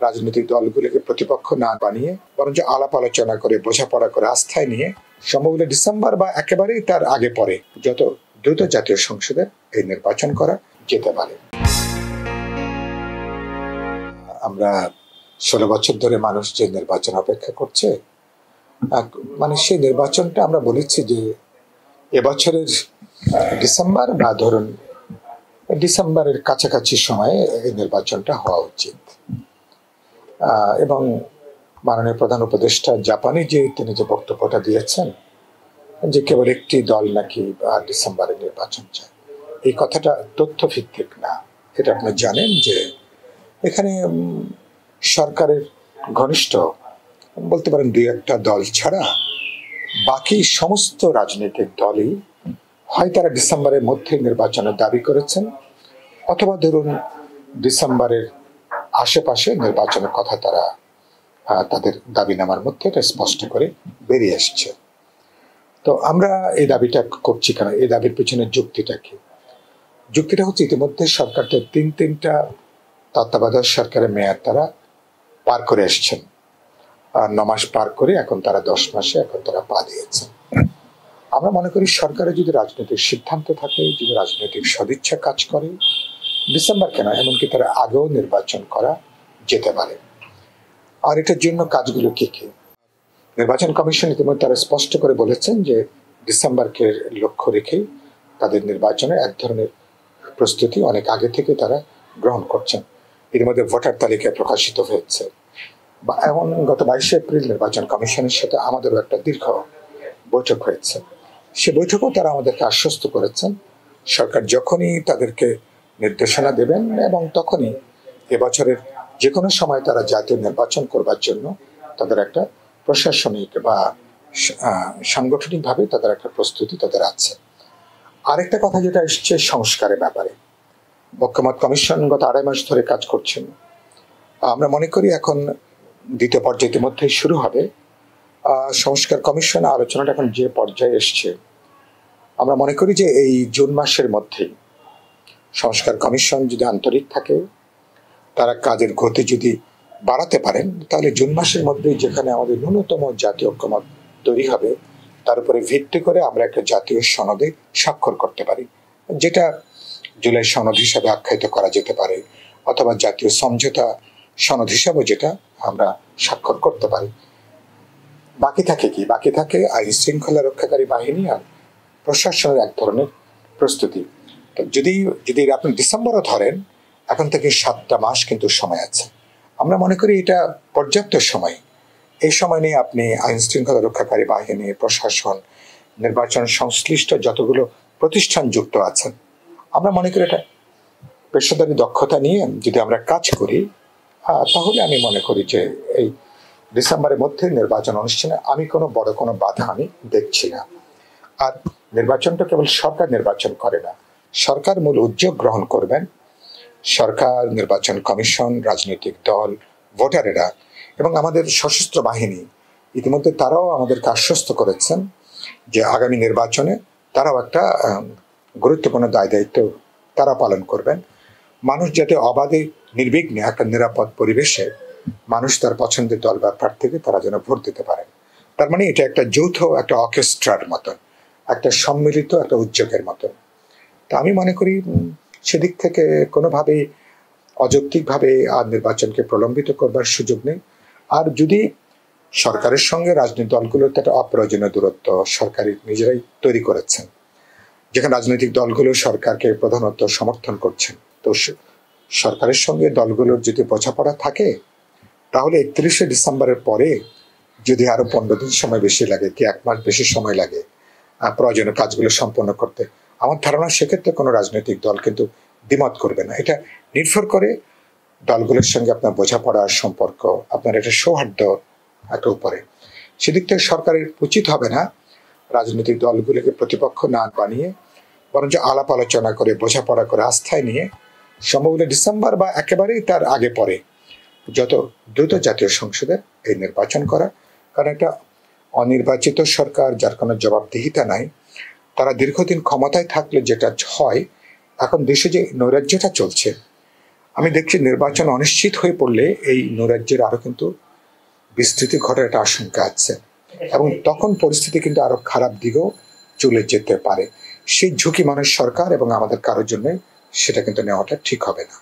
রাজনৈতিক দলগুলোকে প্রতিপক্ষ না বানিয়ে বরঞ্চ আলাপ আলোচনা করে বোঝাপড়া করে আস্থায় নিয়ে সম্ভব হলে ডিসেম্বর বা একেবারেই তার আগে পরে যত দ্রুত জাতীয় সংসদে এই নির্বাচন করা যেতে পারে। আমরা 16 বছর ধরে মানুষ যে নির্বাচন অপেক্ষা করছে, মানে সেই নির্বাচনটা আমরা বলেছি যে এবছরের ডিসেম্বর বা ধরুন ডিসেম্বরের কাছাকাছি সময়ে এই নির্বাচনটা হওয়া উচিত। এবং মাননীয় প্রধান উপদেষ্টা জাপানে তিনি যে বক্তব্যটা দিয়েছেন যে কেবল একটি দল নাকি ডিসেম্বরে নির্বাচন চায়, এই কথাটা তথ্যভিত্তিক না। এটা আপনি জানেন যে এখানে সরকারের ঘনিষ্ঠ বলতে পারেন 2-1টা দল ছাড়া বাকি সমস্ত রাজনৈতিক দলই হয় তারা ডিসেম্বরের মধ্যে নির্বাচনের দাবি করেছেন অথবা ধরুন ডিসেম্বরের আশেপাশে নির্বাচনের কথা তারা তাদের দাবিনামার মধ্যে এটা স্পষ্ট করে বেরিয়ে আসছে। তো আমরা এই দাবিটা করছি কেন? এই দাবির পিছনে যুক্তিটা কি? যুক্তিটা হচ্ছে ইতিমধ্যে সরকারটা 3টা তত্ত্বাবধায়ক সরকারের মেয়াদ তারা পার করে এসছেন, 9 মাস পার করে এখন তারা 10 মাসে এখন তারা পা দিয়েছেন। আমরা মনে করি সরকারের যদি রাজনৈতিক সিদ্ধান্ত থাকে, যদি রাজনৈতিক সদিচ্ছা কাজ করে, ডিসেম্বর কেন এমনকি তারা আগেও নির্বাচন করা যেতে পারে। আর এটার জন্য কাজগুলো কি কি? নির্বাচন কমিশন ইতিমধ্যে তারা স্পষ্ট করে বলেছেন যে ডিসেম্বরকে লক্ষ্য রেখেই তাদের নির্বাচনের এক ধরনের প্রস্তুতি অনেক আগে থেকে তারা গ্রহণ করছেন। এর মধ্যে ভোটার তালিকা প্রকাশিত হয়েছে। এমন গত 22 এপ্রিল নির্বাচন কমিশনের সাথে আমাদেরও একটা দীর্ঘ বৈঠক হয়েছে। সে বৈঠকেও তারা আমাদেরকে আশ্বস্ত করেছেন সরকার যখনই তাদেরকে নির্দেশনা দেবেন এবং তখনই এবছরের যে কোনো সময় তারা জাতীয় নির্বাচন করবার জন্য তাদের একটা প্রশাসনিক বা সাংগঠনিকভাবে তাদের একটা প্রস্তুতি তাদের আছে। আরেকটা কথা যেটা এসছে সংস্কারের ব্যাপারে, ঐকমত্য কমিশন গত 2.5 মাস ধরে কাজ করছেন। আমরা মনে করি এখন দ্বিতীয় পর্যায়ে ইতিমধ্যেই শুরু হবে। সংস্কার কমিশন আলোচনাটা এখন যে পর্যায়ে এসছে, আমরা মনে করি যে এই জুন মাসের মধ্যেই সংস্কার কমিশন যদি আন্তরিক থাকে, তারা কাজের গতি যদি বাড়াতে পারেন, তাহলে জুন মাসের মধ্যেই যেখানে আমাদের ন্যূনতম জাতীয় ঐকমত্য তৈরি হবে তার উপরে ভিত্তি করে আমরা একটা জাতীয় সনদে স্বাক্ষর করতে পারি, যেটা জুলাই সনদ হিসাবে আখ্যায়িত করা যেতে পারে অথবা জাতীয় সমঝোতা সনদ হিসাবে যেটা আমরা স্বাক্ষর করতে পারি। বাকি থাকে কি? বাকি থাকে আইন শৃঙ্খলা রক্ষাকারী বাহিনী আর প্রশাসনের এক ধরনের প্রস্তুতি। যদি আপনি ডিসেম্বরও ধরেন, এখন থেকে 7টা মাস কিন্তু সময় আছে। আমরা মনে করি এটা পর্যাপ্ত সময়। এই সময় নিয়ে আপনি আইন শৃঙ্খলা রক্ষাকারী বাহিনী, প্রশাসন, নির্বাচন সংশ্লিষ্ট যতগুলো প্রতিষ্ঠান যুক্ত আছেন, আমরা মনে করি এটা পেশাদারি দক্ষতা নিয়ে যদি আমরা কাজ করি, তাহলে আমি মনে করি যে এই ডিসেম্বরের মধ্যে নির্বাচন অনুষ্ঠানে আমি কোনো বড় কোনো বাধা আমি দেখছি না। আর নির্বাচনটা কেবল সরকার নির্বাচন করে না, সরকার মূল উদ্যোগ গ্রহণ করবেন সরকার, নির্বাচন কমিশন, রাজনৈতিক দল, ভোটারেরা এবং আমাদের সশস্ত্র বাহিনী। ইতিমধ্যে তারাও আমাদেরকে আশ্বস্ত করেছেন যে আগামী নির্বাচনে তারাও একটা গুরুত্বপূর্ণ দায়িত্ব তারা পালন করবেন। মানুষ যাতে অবাধে নির্বিঘ্নে একটা নিরাপদ পরিবেশে মানুষ তার পছন্দের দল বা প্রার্থীকে তারা যেন ভোট দিতে পারেন। তার মানে এটা একটা যৌথ একটা অর্কেস্ট্রার মতন, একটা সম্মিলিত একটা উদ্যোগের মতন। তা আমি মনে করি সেদিক থেকে কোনোভাবেই অযৌক্তিকভাবে আর নির্বাচনকে প্রলম্বিত করবার সুযোগ নেই। আর যদি সরকারের সঙ্গে রাজনৈতিক দলগুলোর একটা অপ্রয়োজনীয় দূরত্ব সরকারি নিজেরাই তৈরি করেছেন, যেখানে রাজনৈতিক দলগুলো সরকারকে প্রধানত সমর্থন করছেন, তো সরকারের সঙ্গে দলগুলোর যদি বোঝাপড়া থাকে, তাহলে 31শে ডিসেম্বরের পরে যদি আরো 15 দিন সময় বেশি লাগে কি 1 মাস বেশি সময় লাগে প্রয়োজনীয় কাজগুলো সম্পন্ন করতে, আমার ধারণা সেক্ষেত্রে কোনো রাজনৈতিক দল কিন্তু দ্বিমত করবে না। এটা নির্ভর করে দলগুলোর সঙ্গে আপনার বোঝাপড়ার সম্পর্ক, আপনার একটা সৌহার্দ্য একটা উপরে। সেদিক থেকে সরকারের উচিত হবে না রাজনৈতিক দলগুলোকে প্রতিপক্ষ না বানিয়ে বরঞ্চ আলাপ আলোচনা করে বোঝাপড়া করে আস্থায় নিয়ে সম্ভব হলে ডিসেম্বর বা একেবারেই তার আগে পরে যত দ্রুত জাতীয় সংসদে এই নির্বাচন করা। কারণ একটা অনির্বাচিত সরকার যার কোনো জবাবদিহিতা নাই, তারা দীর্ঘদিন ক্ষমতায় থাকলে যেটা হয়, এখন দেশে যে নৈরাজ্যটা চলছে, আমি দেখছি নির্বাচন অনিশ্চিত হয়ে পড়লে এই নৈরাজ্যের আরো কিন্তু বিস্তৃতি ঘটার একটা আশঙ্কা আছে, এবং তখন পরিস্থিতি কিন্তু আরো খারাপ দিকেও চলে যেতে পারে। সেই ঝুঁকি মানুষ, সরকার এবং আমাদের কারোর জন্য সেটা কিন্তু নেওয়াটা ঠিক হবে না।